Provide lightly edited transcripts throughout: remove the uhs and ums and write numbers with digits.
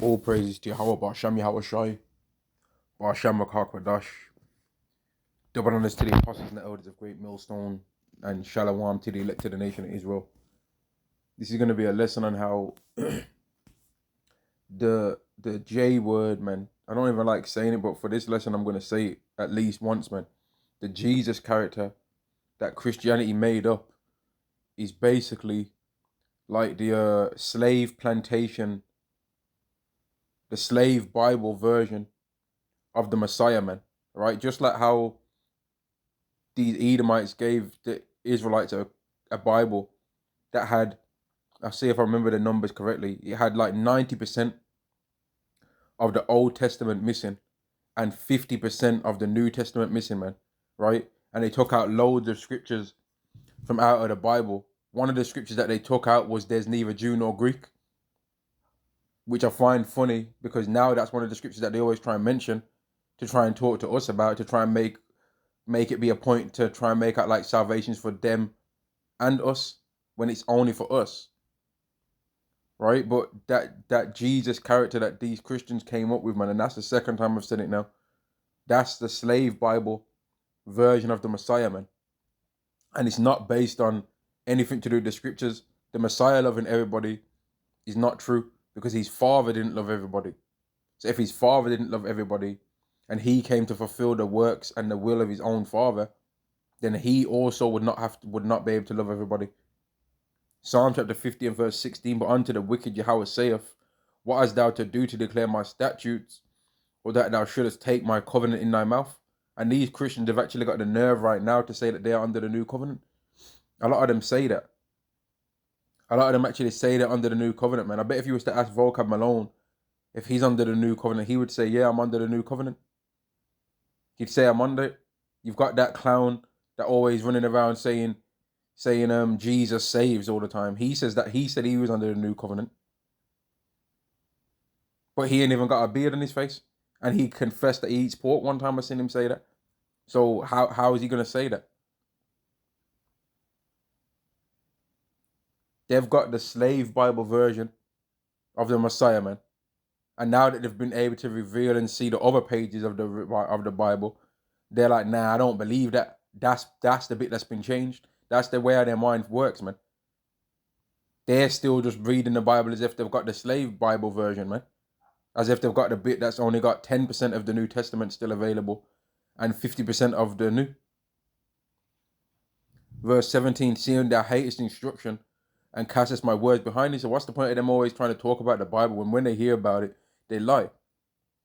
All praises to Yahawashi, Barsham Makakadash. Double honors to the apostles and the elders of Great Millstone, and Shalom to the elected nation of Israel. This is going to be a lesson on how the J word, man. I don't even like saying it, but for this lesson, I'm going to say it at least once, man. The Jesus character that Christianity made up is basically like the slave plantation, the slave Bible version of the Messiah, man. Right? Just like how these Edomites gave the Israelites a Bible that had, I'll see if I remember the numbers correctly, it had like 90% of the Old Testament missing and 50% of the New Testament missing, man. Right? And they took out loads of scriptures from out of the Bible. One of the scriptures that they took out was there's neither Jew nor Greek, which I find funny because now that's one of the scriptures that they always try and mention to try and talk to us about, to try and make it be a point to try and make out like salvation's for them and us when it's only for us, right? But that Jesus character that these Christians came up with, man, and that's the second time I've said it now, that's the slave Bible version of the Messiah, man. And it's not based on anything to do with the scriptures. The Messiah loving everybody is not true because his father didn't love everybody. So if his father didn't love everybody and he came to fulfill the works and the will of his own father, then he also would not be able to love everybody. Psalm chapter 50 and verse 16, but unto the wicked Yahweh saith, what hast thou to do to declare my statutes, or that thou shouldest take my covenant in thy mouth? And these Christians have actually got the nerve right now to say that they are under the new covenant. A lot of them say that. A lot of them actually say they're under the new covenant, man. I bet if you was to ask Vocab Malone if he's under the new covenant, he would say, yeah, I'm under the new covenant. He'd say, I'm under it. You've got that clown that always running around saying Jesus saves all the time. He said he was under the new covenant. But he ain't even got a beard on his face. And he confessed that he eats pork. One time I seen him say that. So how is he gonna say that? They've got the slave Bible version of the Messiah, man. And now that they've been able to reveal and see the other pages of the Bible, they're like, nah, I don't believe that. That's the bit that's been changed. That's the way their mind works, man. They're still just reading the Bible as if they've got the slave Bible version, man. As if they've got the bit that's only got 10% of the New Testament still available and 50% of the New. Verse 17, seeing thou hatest instruction and castest my words behind thee. So what's the point of them always trying to talk about the Bible when they hear about it, they lie?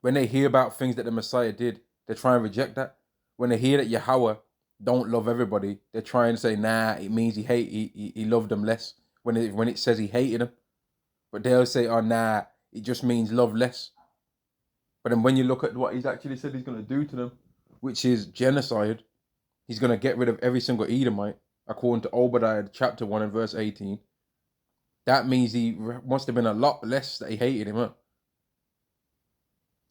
When they hear about things that the Messiah did, they try and reject that. When they hear that Yahweh don't love everybody, they try and say, nah, it means he loved them less. When it says he hated them. But they'll say, oh, nah, it just means love less. But then when you look at what he's actually said he's going to do to them, which is genocide, he's going to get rid of every single Edomite, according to Obadiah chapter 1 and verse 18. That means he must have been a lot less that he hated him, huh?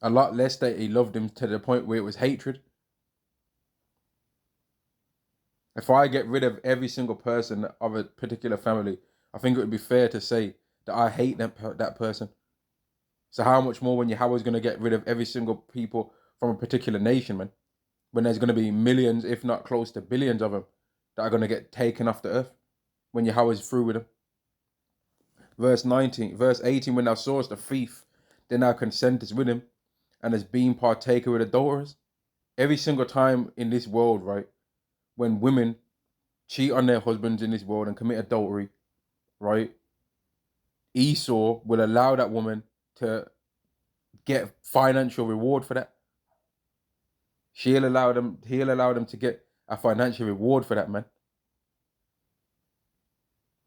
A lot less that he loved him to the point where it was hatred. If I get rid of every single person of a particular family, I think it would be fair to say that I hate that person. So how much more when Yahweh's going to get rid of every single people from a particular nation, man? When there's going to be millions, if not close to billions of them that are going to get taken off the earth when Yahweh's through with them. Verse 18, when thou sawest a thief, then thou consentest with him, and as being partaker with adulterers. Every single time in this world, right, when women cheat on their husbands in this world and commit adultery, right, Esau will allow that woman to get financial reward for that. He'll allow them to get a financial reward for that, man.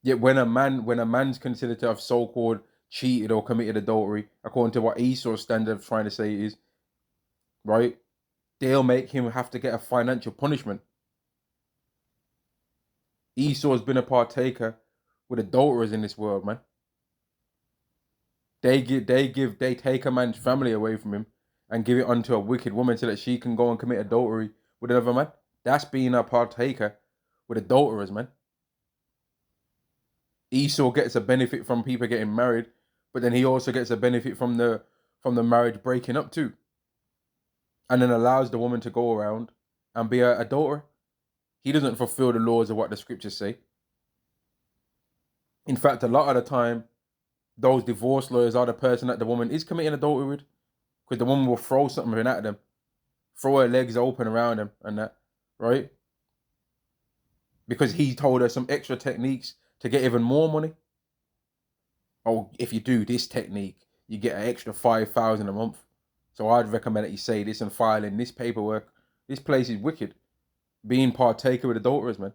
Yet when a man's considered to have so-called cheated or committed adultery, according to what Esau's standard of trying to say is, right, they'll make him have to get a financial punishment. Esau's been a partaker with adulterers in this world, man. They take a man's family away from him and give it unto a wicked woman so that she can go and commit adultery with another man. That's being a partaker with adulterers, man. Esau gets a benefit from people getting married, but then he also gets a benefit from the marriage breaking up too, and then allows the woman to go around and be a daughter. He doesn't fulfill the laws of what the scriptures say. In fact, a lot of the time, those divorce lawyers are the person that the woman is committing adultery with, because the woman will throw something at them, throw her legs open around them and that, right? Because he told her some extra techniques to get even more money. Oh, if you do this technique, you get an extra 5,000 a month. So I'd recommend that you say this and file in this paperwork. This place is wicked. Being partaker with adulterers, man.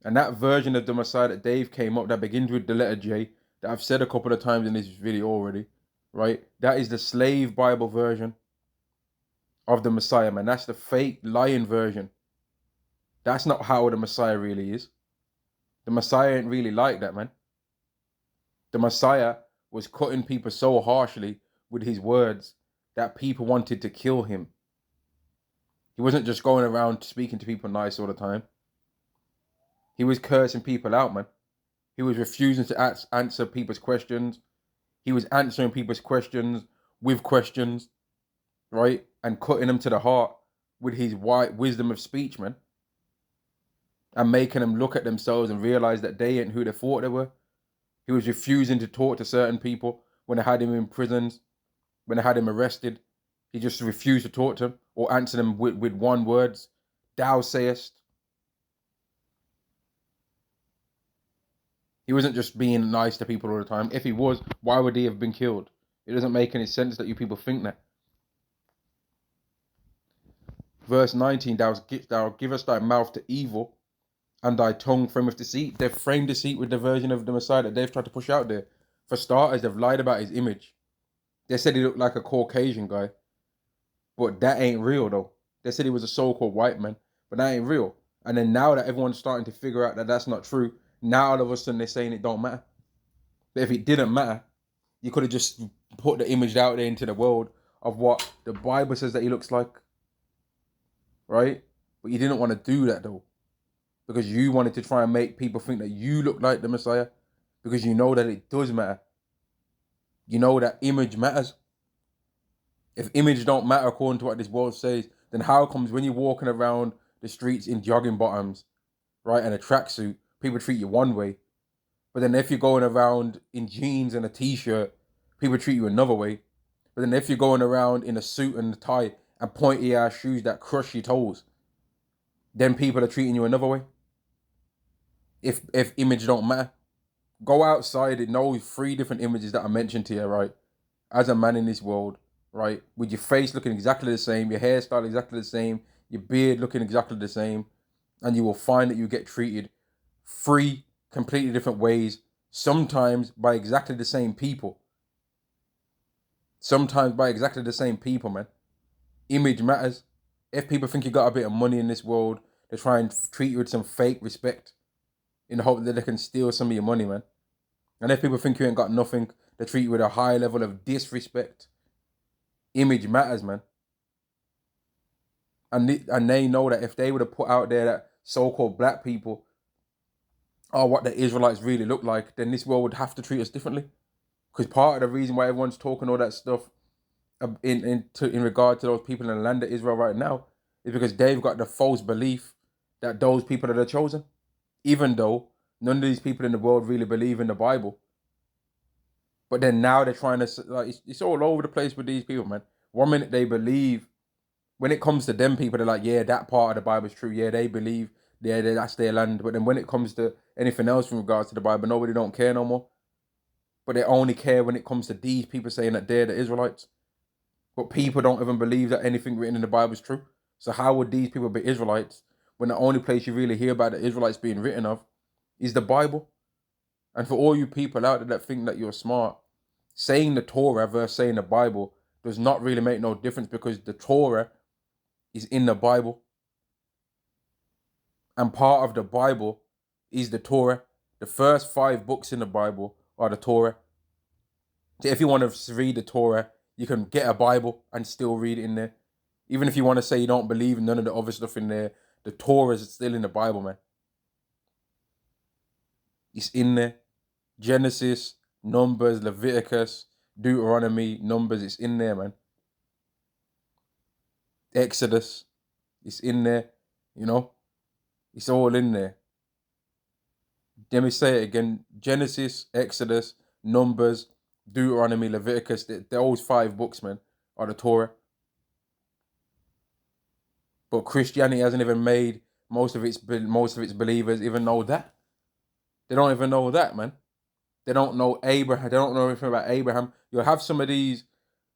And that version of the Messiah that Dave came up, that begins with the letter J, that I've said a couple of times in this video already, right? That is the slave Bible version of the Messiah, man. That's the fake lying version. That's not how the Messiah really is. The Messiah ain't really like that, man. The Messiah was cutting people so harshly with his words that people wanted to kill him. He wasn't just going around speaking to people nice all the time. He was cursing people out, man. He was refusing to answer people's questions. He was answering people's questions with questions, right? And cutting them to the heart with his white wisdom of speech, man. And making them look at themselves and realize that they ain't who they thought they were. He was refusing to talk to certain people when they had him in prisons, when they had him arrested. He just refused to talk to them or answer them with one words. Thou sayest. He wasn't just being nice to people all the time. If he was, why would he have been killed? It doesn't make any sense that you people think that. Verse 19, thou givest thy mouth to evil and thy tongue frameth deceit. They've framed deceit with the version of the Messiah that they've tried to push out there. For starters, they've lied about his image. They said he looked like a Caucasian guy. But that ain't real, though. They said he was a so-called white man. But that ain't real. And then now that everyone's starting to figure out that that's not true, now all of a sudden they're saying it don't matter. But if it didn't matter, you could have just put the image out there into the world of what the Bible says that he looks like. Right? But you didn't want to do that, though. Because you wanted to try and make people think that you look like the Messiah. Because you know that it does matter. You know that image matters. If image don't matter according to what this world says, then how comes when you're walking around the streets in jogging bottoms, right, and a tracksuit, people treat you one way. But then if you're going around in jeans and a t-shirt, people treat you another way. But then if you're going around in a suit and a tie and pointy ass shoes that crush your toes, then people are treating you another way. If image don't matter. Go outside and know 3 different images that I mentioned to you, right? As a man in this world, right? With your face looking exactly the same, your hairstyle exactly the same, your beard looking exactly the same, and you will find that you get treated 3 completely different ways, sometimes by exactly the same people. Sometimes by exactly the same people, man. Image matters. If people think you got a bit of money in this world, they try and treat you with some fake respect in the hope that they can steal some of your money, man. And if people think you ain't got nothing, they treat you with a high level of disrespect. Image matters, man. And they know that if they would have put out there that so-called black people are what the Israelites really look like, then this world would have to treat us differently. Because part of the reason why everyone's talking all that stuff in regard to those people in the land of Israel right now is because they've got the false belief that those people are the chosen. Even though none of these people in the world really believe in the Bible. But then now they're trying to, like, it's all over the place with these people, man. One minute they believe, when it comes to them people, they're like, yeah, that part of the Bible is true. Yeah, they believe, yeah, that's their land. But then when it comes to anything else in regards to the Bible, nobody don't care no more. But they only care when it comes to these people saying that they're the Israelites. But people don't even believe that anything written in the Bible is true. So how would these people be Israelites when the only place you really hear about the Israelites being written of is the Bible? And for all you people out there that think that you're smart, saying the Torah versus saying the Bible does not really make no difference, because the Torah is in the Bible. And part of the Bible is the Torah. The first 5 books in the Bible are the Torah. So if you want to read the Torah, you can get a Bible and still read it in there. Even if you want to say you don't believe in none of the other stuff in there, the Torah is still in the Bible, man. It's in there. Genesis, Numbers, Leviticus, Deuteronomy, Numbers, it's in there, man. Exodus, it's in there, you know? It's all in there. Let me say it again. Genesis, Exodus, Numbers, Deuteronomy, Leviticus, those 5 books, man, are the Torah. But Christianity hasn't even made most of its believers even know that. They don't even know that, man. They don't know Abraham. They don't know anything about Abraham. You'll have some of these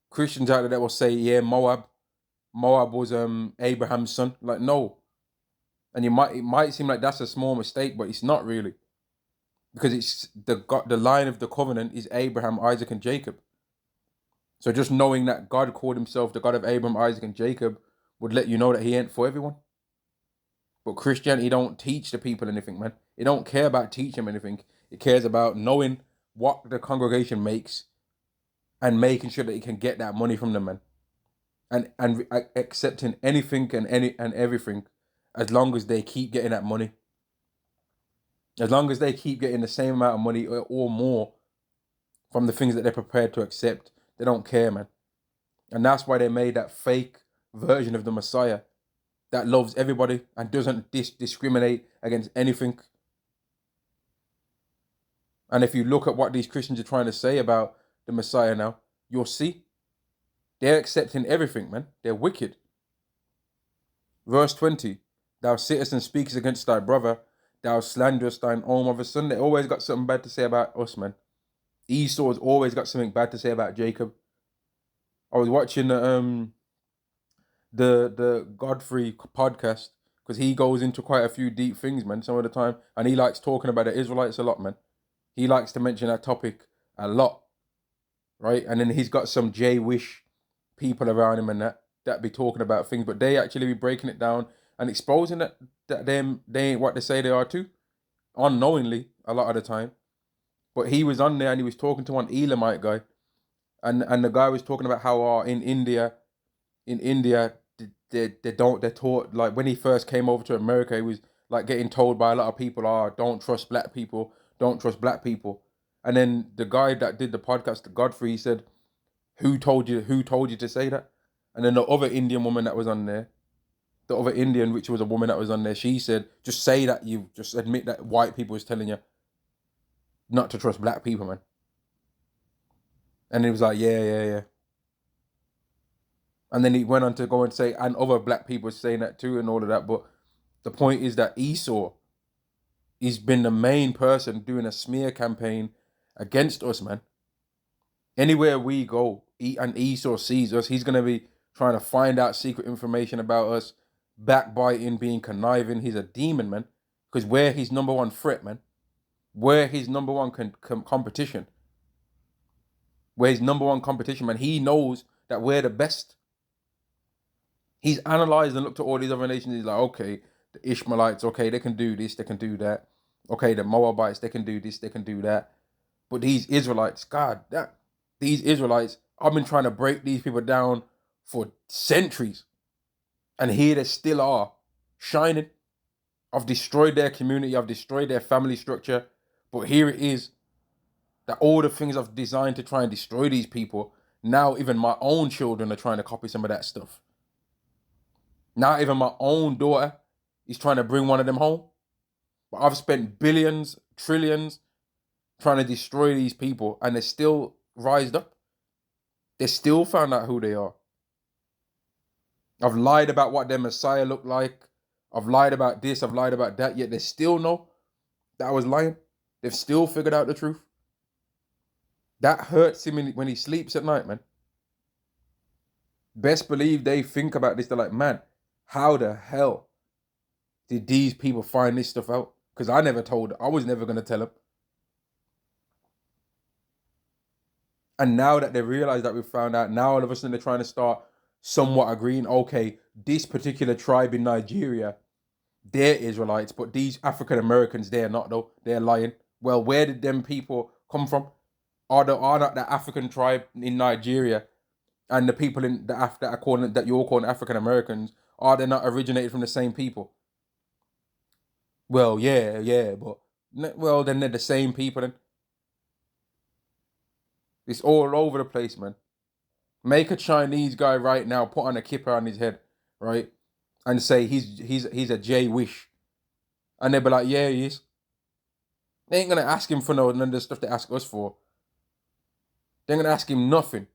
Christians out there that will say, yeah, Moab was Abraham's son. Like, no. And it might seem like that's a small mistake, but it's not really. Because it's the line of the covenant is Abraham, Isaac, and Jacob. So just knowing that God called himself the God of Abraham, Isaac, and Jacob would let you know that he ain't for everyone. But Christianity don't teach the people anything, man. It don't care about teaching them anything. It cares about knowing what the congregation makes and making sure that it can get that money from them, man. And accepting anything and everything as long as they keep getting that money. As long as they keep getting the same amount of money or more from the things that they're prepared to accept, they don't care, man. And that's why they made that fake version of the Messiah that loves everybody and doesn't discriminate against anything. And if you look at what these Christians are trying to say about the Messiah now, you'll see they're accepting everything, man. They're wicked. Verse 20, thou sittest and speakest against thy brother, thou slanderest thine own mother's son. They always got something bad to say about us, man. Esau's always got something bad to say about Jacob. I was watching the Godfrey podcast because he goes into quite a few deep things, man, some of the time. And he likes talking about the Israelites a lot, man. He likes to mention that topic a lot, right? And then he's got some J-wish people around him and that be talking about things, but they actually be breaking it down and exposing that they ain't what they say they are too, unknowingly a lot of the time. But he was on there and he was talking to one Elamite guy, and the guy was talking about how in India they're taught, like when he first came over to America, he was like getting told by a lot of people, don't trust black people, don't trust black people. And then the guy that did the podcast, Godfrey, he said, who told you to say that? And then the other Indian woman that was on there, the other Indian, which was a woman that was on there, she said, just say that you just admit that white people is telling you not to trust black people, man. And he was like, yeah. And then he went on to go and say, and other black people saying that too and all of that. But the point is that Esau, he's been the main person doing a smear campaign against us, man. Anywhere we go, and Esau sees us, he's going to be trying to find out secret information about us, backbiting, being conniving. He's a demon, man. Because we're his number one threat, man. We're his number one competition. We're his number one competition, man. He knows that we're the best. He's analyzed and looked at all these other nations. He's like, okay, the Ishmaelites, okay, they can do this, they can do that. Okay, the Moabites, they can do this, they can do that. But these Israelites, these Israelites, I've been trying to break these people down for centuries. And here they still are, shining. I've destroyed their community, I've destroyed their family structure. But here it is, that all the things I've designed to try and destroy these people, now even my own children are trying to copy some of that stuff. Now even my own daughter is trying to bring one of them home. But I've spent billions, trillions trying to destroy these people, and they're still rised up. They still found out who they are. I've lied about what their Messiah looked like. I've lied about this, I've lied about that, yet they still know that I was lying. They've still figured out the truth. That hurts him when he sleeps at night, man. Best believe they think about this. They're like, man, how the hell did these people find this stuff out? Because I was never going to tell them. And now that they realize that we've found out, now all of a sudden they're trying to start somewhat agreeing, okay, this particular tribe in Nigeria, they're Israelites, but these African Americans, they're not though. They're lying. Well, where did them people come from? Are not the African tribe in Nigeria and the people in that you're calling African Americans, are they not originated from the same people? Well, yeah, but well then they're the same people then. It's all over the place, man. Make a Chinese guy right now put on a kippah on his head, right, and say he's a J Wish, and they'll be like, yeah, he is. They ain't gonna ask him for none of the stuff they ask us for. They ain't gonna ask him nothing.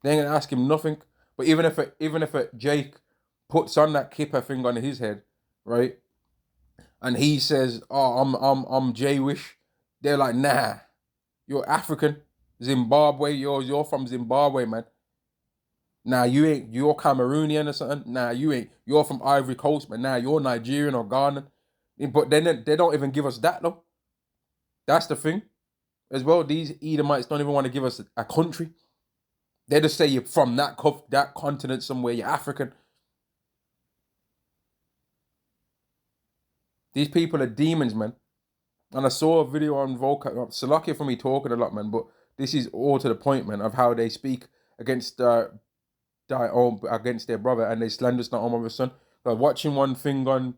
They ain't gonna ask him nothing. But even if a Jake puts on that kippah thing on his head, right, and he says, "Oh, I'm J-wish," they're like, "Nah, you're African, Zimbabwe. You're from Zimbabwe, man. Nah, you ain't. You're Cameroonian or something. Nah, you ain't. You're from Ivory Coast, man. Nah, you're Nigerian or Ghanaian." But then they don't even give us that though. That's the thing, as well. These Edomites don't even want to give us a country. They just say you're from that continent somewhere. You're African. These people are demons, man. And I saw a video on Volca. Salakia for me talking a lot, man. But this is all to the point, man, of how they speak against against their brother, and they slander not on my son. But watching one thing on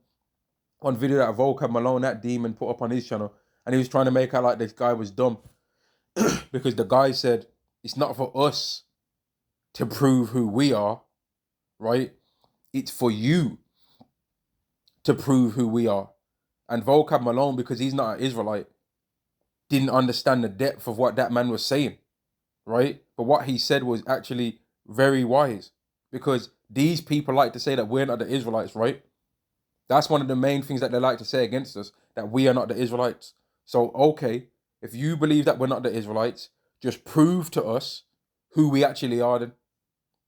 video that Volca Malone, that demon, put up on his channel, and he was trying to make out like this guy was dumb because the guy said it's not for us to prove who we are, right? It's for you to prove who we are. And Volcab Malone, because he's not an Israelite, didn't understand the depth of what that man was saying, right? But what he said was actually very wise, because these people like to say that we're not the Israelites, right? That's one of the main things that they like to say against us, that we are not the Israelites. So, okay, if you believe that we're not the Israelites, just prove to us who we actually are then.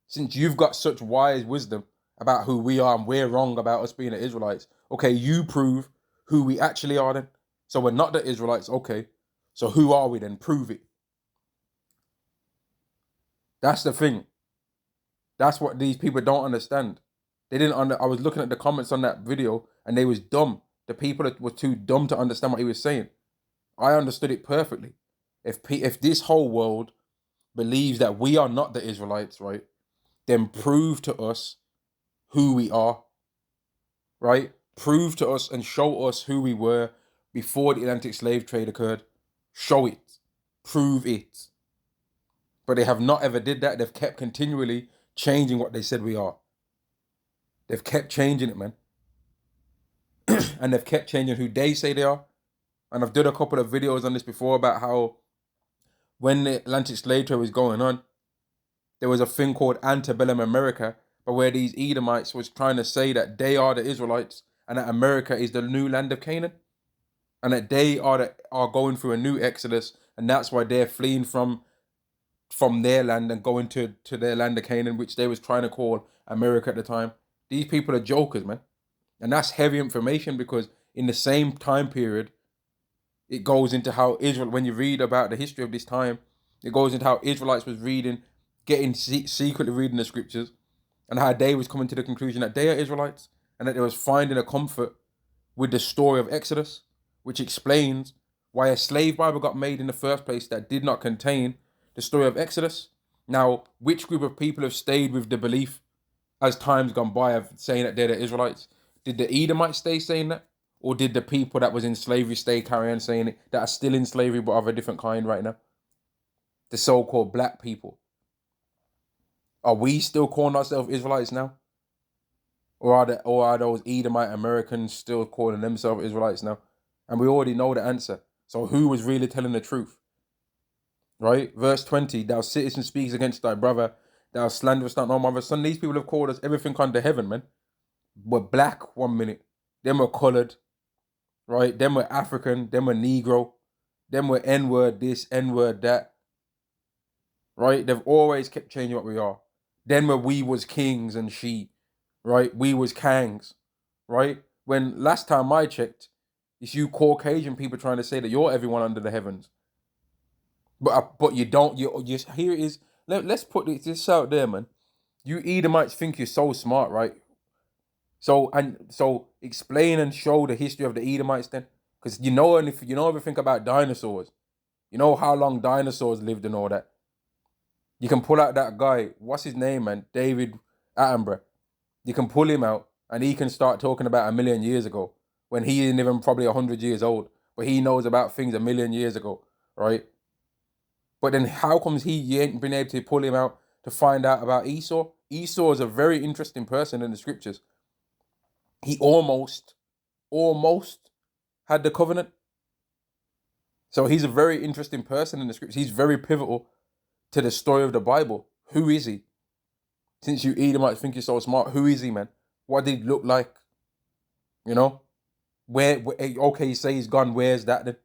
Since you've got such wise wisdom about who we are and we're wrong about us being the Israelites, okay, you prove who we actually are then. So we're not the Israelites, okay. So who are we then? Prove it. That's the thing. That's what these people don't understand. They didn't I was looking at the comments on that video and they was dumb. The people that were too dumb to understand what he was saying. I understood it perfectly. If this whole world believes that we are not the Israelites, right, then prove to us who we are, right? Prove to us and show us who we were before the Atlantic slave trade occurred. Show it. Prove it. But they have not ever did that. They've kept continually changing what they said we are. They've kept changing it, man. And they've kept changing who they say they are. And I've done a couple of videos on this before about how when the Atlantic slave trade was going on, there was a thing called antebellum America, but where these Edomites was trying to say that they are the Israelites and that America is the new land of Canaan, and that they are going through a new exodus, and that's why they're fleeing from their land and going to their land of Canaan, which they was trying to call America at the time. These people are jokers, man. And that's heavy information, because in the same time period, it goes into how Israel, when you read about the history of this time, it goes into how Israelites was secretly reading the scriptures, and how they was coming to the conclusion that they are Israelites, and that they was finding a comfort with the story of Exodus, which explains why a slave Bible got made in the first place that did not contain the story of Exodus. Now, which group of people have stayed with the belief as time's gone by of saying that they're the Israelites? Did the Edomites stay saying that? Or did the people that was in slavery stay carry on saying it, that are still in slavery but of a different kind right now? The so-called black people. Are we still calling ourselves Israelites now? Or are those Edomite Americans still calling themselves Israelites now? And we already know the answer. So who was really telling the truth? Right? Verse 20, thou sittest and speaks against thy brother, thou slanderest not no mother. Son, these people have called us everything under heaven, man. We're black 1 minute, then we're colored, right? Then we're African, then we're Negro, then we're N-word this, N-word that, right? They've always kept changing what we are. Then we was kings and she, right? We was kangs, right? When last time I checked, it's you Caucasian people trying to say that you're everyone under the heavens. But you don't, you here it is. Let's put this out there, man. You Edomites think you're so smart, right? So explain and show the history of the Edomites then. Because you know everything about dinosaurs. You know how long dinosaurs lived and all that. You can pull out that guy, what's his name, man? David Attenborough. You can pull him out and he can start talking about 1,000,000 years ago, when he isn't even probably 100 years old. But he knows about things 1,000,000 years ago. right? But then how comes you ain't been able to pull him out to find out about Esau? Esau is a very interesting person in the scriptures. He almost had the covenant. So he's a very interesting person in the scriptures. He's very pivotal to the story of the Bible. Who is he? Since you Edomites think you're so smart, who is he, man? What did he look like? You know? Okay, you say he's gone, where's that then?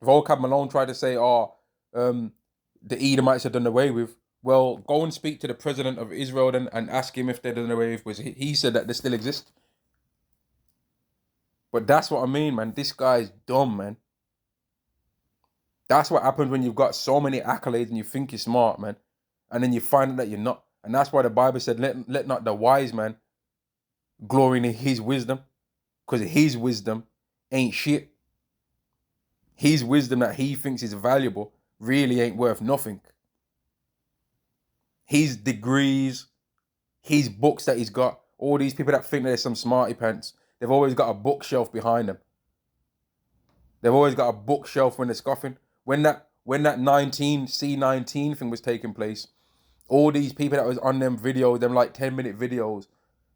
Vocab Malone tried to say, the Edomites are done away with. Well, go and speak to the president of Israel then and ask him if they're done away with, because he said that they still exist. But that's what I mean, man. This guy's dumb, man. That's what happens when you've got so many accolades and you think you're smart, man. And then you find out that you're not. And that's why the Bible said, let not the wise man glory in his wisdom. Because his wisdom ain't shit. His wisdom that he thinks is valuable really ain't worth nothing. His degrees, his books that he's got, all these people that think they're some smarty pants, they've always got a bookshelf behind them. They've always got a bookshelf when they're scoffing. When that C19 thing was taking place, all these people that was on them videos, them like 10-minute videos,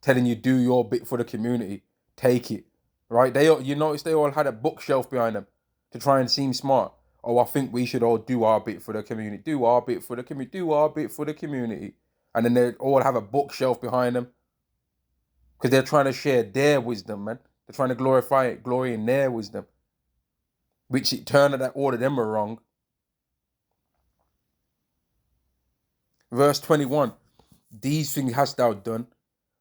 telling you do your bit for the community, take it, right? You notice they all had a bookshelf behind them to try and seem smart. Oh, I think we should all do our bit for the community, do our bit for the community, do our bit for the community. And then they all have a bookshelf behind them because they're trying to share their wisdom, man. They're trying to glory in their wisdom, which it turned out that all of them were wrong. Verse 21, these things hast thou done,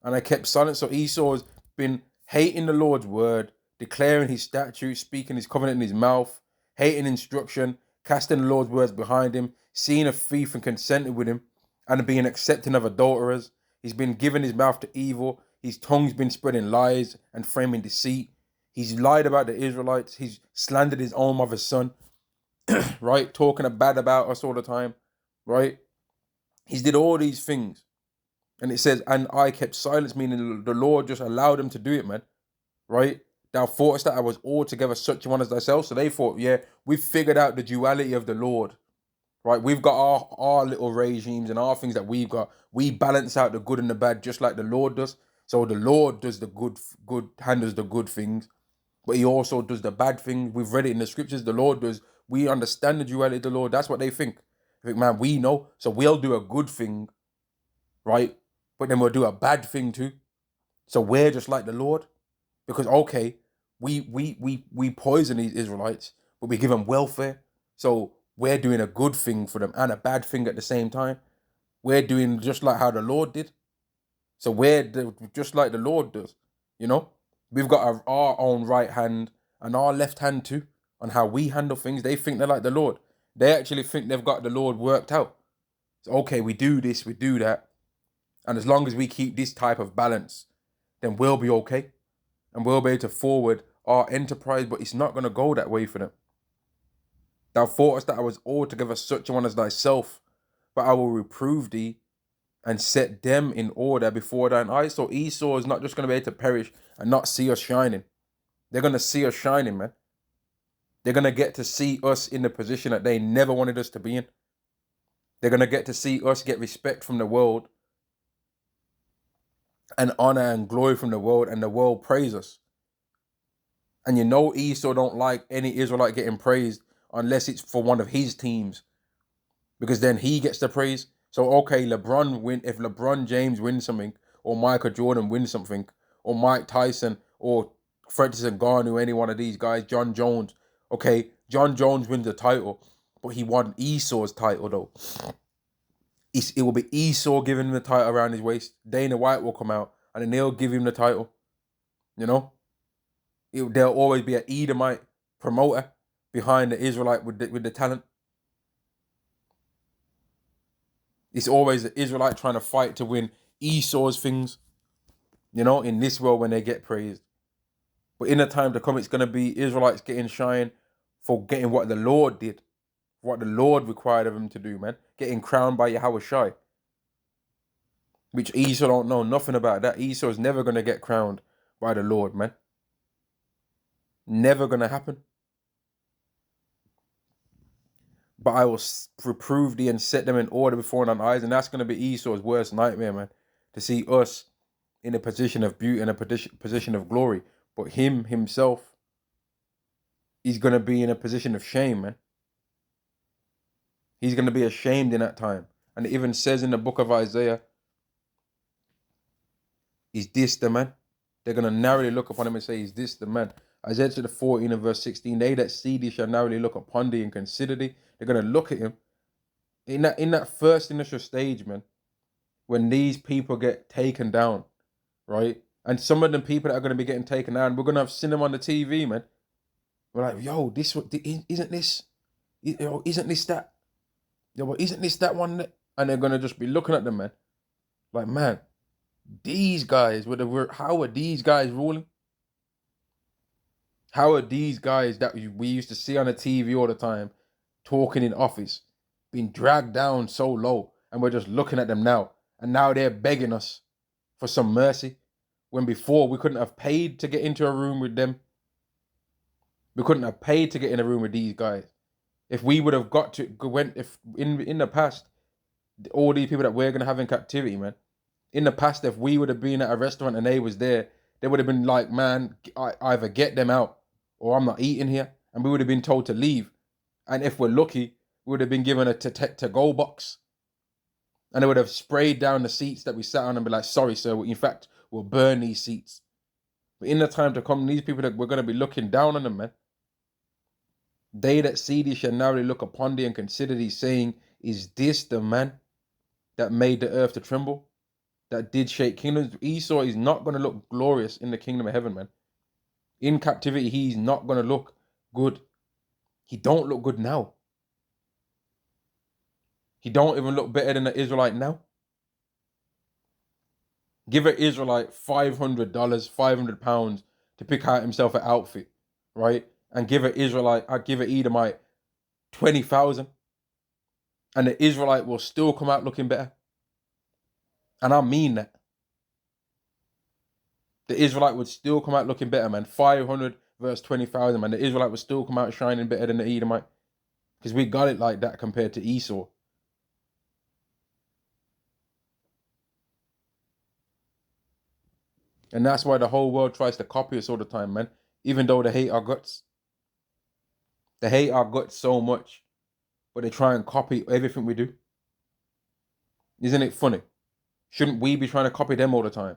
and I kept silent. So Esau has been hating the Lord's word, declaring his statutes, speaking his covenant in his mouth, hating instruction, casting the Lord's words behind him, seeing a thief and consenting with him, and being accepting of adulterers. He's been giving his mouth to evil. His tongue's been spreading lies and framing deceit. He's lied about the Israelites. He's slandered his own mother's son, right? Talking bad about us all the time, right? He's did all these things. And it says, and I kept silence, meaning the Lord just allowed him to do it, man. Right? Thou thoughtest that I was altogether such a one as thyself. So they thought, yeah, we've figured out the duality of the Lord. Right? We've got our little regimes and our things that we've got. We balance out the good and the bad just like the Lord does. So the Lord does the good handles the good things, but he also does the bad things. We've read it in the scriptures. The Lord does. We understand the duality of the Lord. That's what they think. They think, man, we know. So we'll do a good thing, right? But then we'll do a bad thing too. So we're just like the Lord. Because okay, we poison these Israelites, but we give them welfare. So we're doing a good thing for them and a bad thing at the same time. We're doing just like how the Lord did. So just like the Lord does, you know? We've got our own right hand and our left hand too on how we handle things. They think they're like the Lord. They actually think they've got the Lord worked out. So okay, we do this, we do that. And as long as we keep this type of balance, then we'll be okay. And we'll be able to forward our enterprise, but it's not going to go that way for them. Thou thoughtest that I was altogether such a one as thyself, but I will reprove thee and set them in order before thine eyes. So Esau is not just going to be able to perish and not see us shining. They're going to see us shining, man. They're going to get to see us in the position that they never wanted us to be in. They're going to get to see us get respect from the world and honor and glory from the world, and the world praise us. And you know Esau don't like any Israelite getting praised unless it's for one of his teams, because then he gets the praise. So okay, if LeBron James wins something, or Michael Jordan wins something, or Mike Tyson, or Francis Ngannou, any one of these guys, John Jones. Okay, John Jones wins the title, but he won Esau's title though. It will be Esau giving him the title around his waist. Dana White will come out and then they'll give him the title. You know? There'll always be an Edomite promoter behind the Israelite with the talent. It's always the Israelite trying to fight to win Esau's things, you know, in this world when they get praised. But in the time to come, it's going to be Israelites getting shine for getting what the Lord did, what the Lord required of them to do, man. Getting crowned by Yahawashi, which Esau don't know nothing about that. Esau is never going to get crowned by the Lord, man. Never going to happen. but I will reprove thee and set them in order before thine eyes. And that's going to be Esau's worst nightmare, man, to see us in a position of beauty and a position of glory. But himself, he's going to be in a position of shame, man. He's going to be ashamed in that time. And it even says in the book of Isaiah, is this the man? They're going to narrowly look upon him and say, is this the man? Isaiah chapter 14 and verse 16, they that see thee shall narrowly look upon thee and consider thee. They're going to look at him. In that first initial stage, man, when these people get taken down, right? And some of them people that are going to be getting taken down, we're going to have seen them on the TV, man. We're like, yo, isn't this that? Yo, well, isn't this that one? And they're going to just be looking at them, man. Like, man, these guys, how are these guys ruling? How are these guys that we used to see on the TV all the time, talking in office, being dragged down so low, and we're just looking at them now, and now they're begging us for some mercy, when before we couldn't have paid to get into a room with them. We couldn't have paid to get in a room with these guys. If we would have got to if in the past, all these people that we're gonna have in captivity, man, in the past, if we would have been at a restaurant and they was there, they would have been like, man, either get them out or I'm not eating here, and we would have been told to leave. And if we're lucky, we would have been given a to-go box, and they would have sprayed down the seats that we sat on and be like, sorry, sir, in fact, we'll burn these seats. But in the time to come, these people that we're going to be looking down on them, man. They that see thee shall narrowly look upon thee and consider thee, saying, is this the man that made the earth to tremble, that did shake kingdoms? Esau is not going to look glorious in the kingdom of heaven, man. In captivity, he's not going to look good. He don't look good now. He don't even look better than an Israelite now. Give an Israelite $500, £500 to pick out himself an outfit, right? And give an Edomite 20,000, and the Israelite will still come out looking better. And I mean that. The Israelite would still come out looking better, man. 500 versus 20,000, man. The Israelite would still come out shining better than the Edomite, because we got it like that compared to Esau. And that's why the whole world tries to copy us all the time, man. Even though they hate our guts. They hate our guts so much, but they try and copy everything we do. Isn't it funny? Shouldn't we be trying to copy them all the time?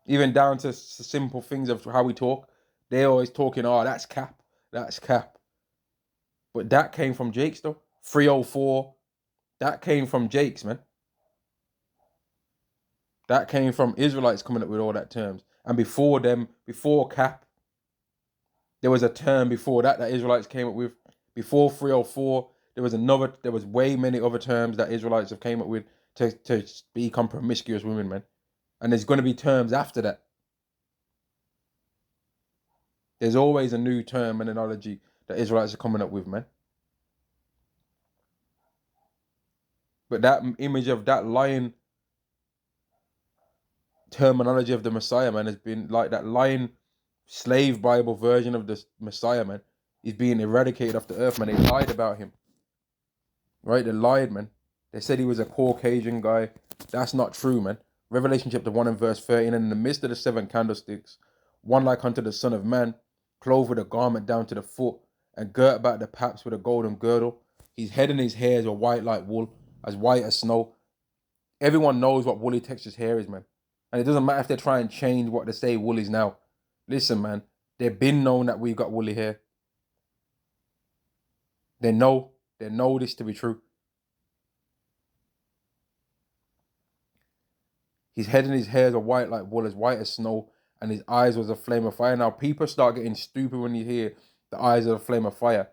Even down to simple things of how we talk. They're always talking, oh, that's cap. That's cap. But that came from Jake's, though. 304. That came from Jake's, man. That came from Israelites coming up with all that terms. And before them, before cap, there was a term before that Israelites came up with. Before 304, there was way many other terms that Israelites have came up with to become promiscuous women, man. And there's going to be terms after that. There's always a new term and analogy that Israelites are coming up with, man. But that image of that lion terminology of the Messiah, man, has been like that lion slave Bible version of the Messiah, man. He's being eradicated off the earth, man. They lied about him. Right? They lied, man. They said he was a Caucasian guy. That's not true, man. Revelation chapter 1 and verse 13, and in the midst of the 7 candlesticks, one like unto the Son of Man, clothed with a garment down to the foot, and girt about the paps with a golden girdle. His head and his hairs were white like wool, as white as snow. Everyone knows what woolly Texas hair is, man. And it doesn't matter if they try and change what they say wool is now. Listen, man, they've been known that we've got woolly hair. They know this to be true. His head and his hairs are white like wool, as white as snow, and his eyes was a flame of fire. Now, people start getting stupid when you hear the eyes of a flame of fire,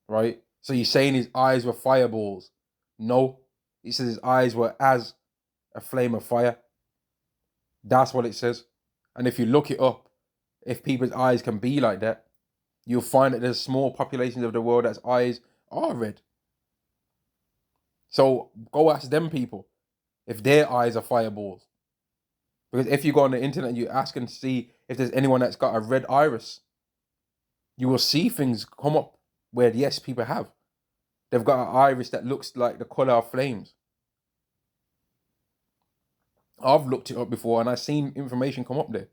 right? So you're saying his eyes were fireballs. No, he says his eyes were as a flame of fire. That's what it says. And if you look it up, if people's eyes can be like that, you'll find that there's small populations of the world that's eyes are red. So go ask them people if their eyes are fireballs. Because if you go on the internet and you ask and see if there's anyone that's got a red iris, you will see things come up where, yes, people have. They've got an iris that looks like the color of flames. I've looked it up before and I've seen information come up there.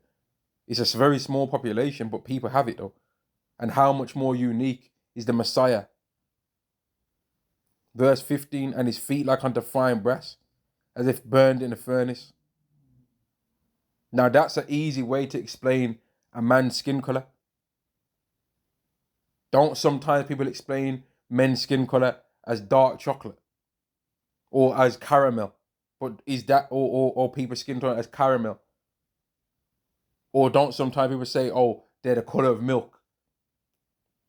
It's a very small population, but people have it though. And how much more unique is the Messiah? Verse 15, and his feet like unto fine brass, as if burned in a furnace. Now that's an easy way to explain a man's skin color. Don't sometimes people explain men's skin color as dark chocolate or as caramel? But is that or people's skin tone as caramel? Or don't sometimes people say, oh, they're the color of milk?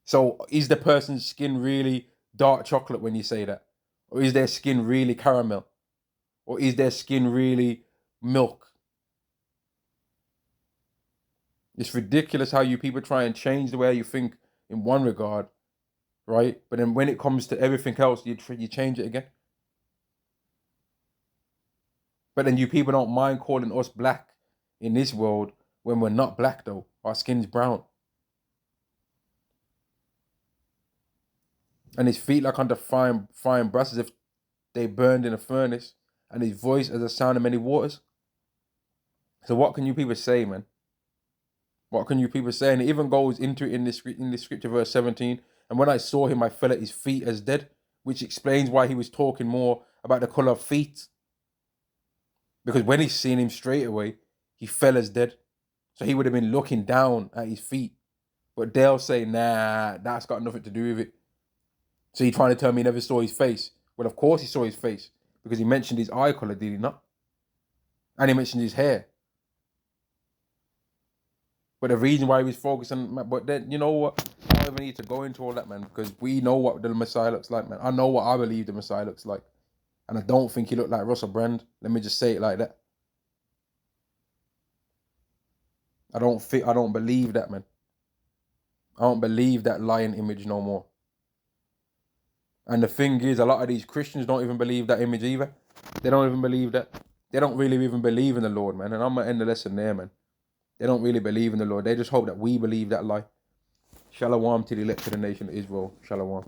So is the person's skin really dark chocolate when you say that? Or is their skin really caramel? Or is their skin really milk? It's ridiculous how you people try and change the way you think in one regard, right? But then when it comes to everything else, you change it again. But then you people don't mind calling us black in this world when we're not black though. Our skin's brown. And his feet like unto fine brass, as if they burned in a furnace, and his voice as the sound of many waters. So what can you people say, man? What can you people say? And it even goes into it in this scripture, verse 17. And when I saw him, I fell at his feet as dead, which explains why he was talking more about the color of feet. Because when he seen him straight away, he fell as dead. So he would have been looking down at his feet. But they'll say, nah, that's got nothing to do with it. So he trying to tell me he never saw his face. Well, of course he saw his face, because he mentioned his eye color, did he not? And he mentioned his hair. But the reason why he was focusing, but then, you know what? I don't even need to go into all that, man, because we know what the Messiah looks like, man. I know what I believe the Messiah looks like. And I don't think he looked like Russell Brand. Let me just say it like that. I don't believe that, man. I don't believe that lion image no more. And the thing is, a lot of these Christians don't even believe that image either. They don't even believe that. They don't really even believe in the Lord, man. And I'm going to end the lesson there, man. They don't really believe in the Lord. They just hope that we believe that lie. Shalom to the elect of the nation of Israel. Shalom.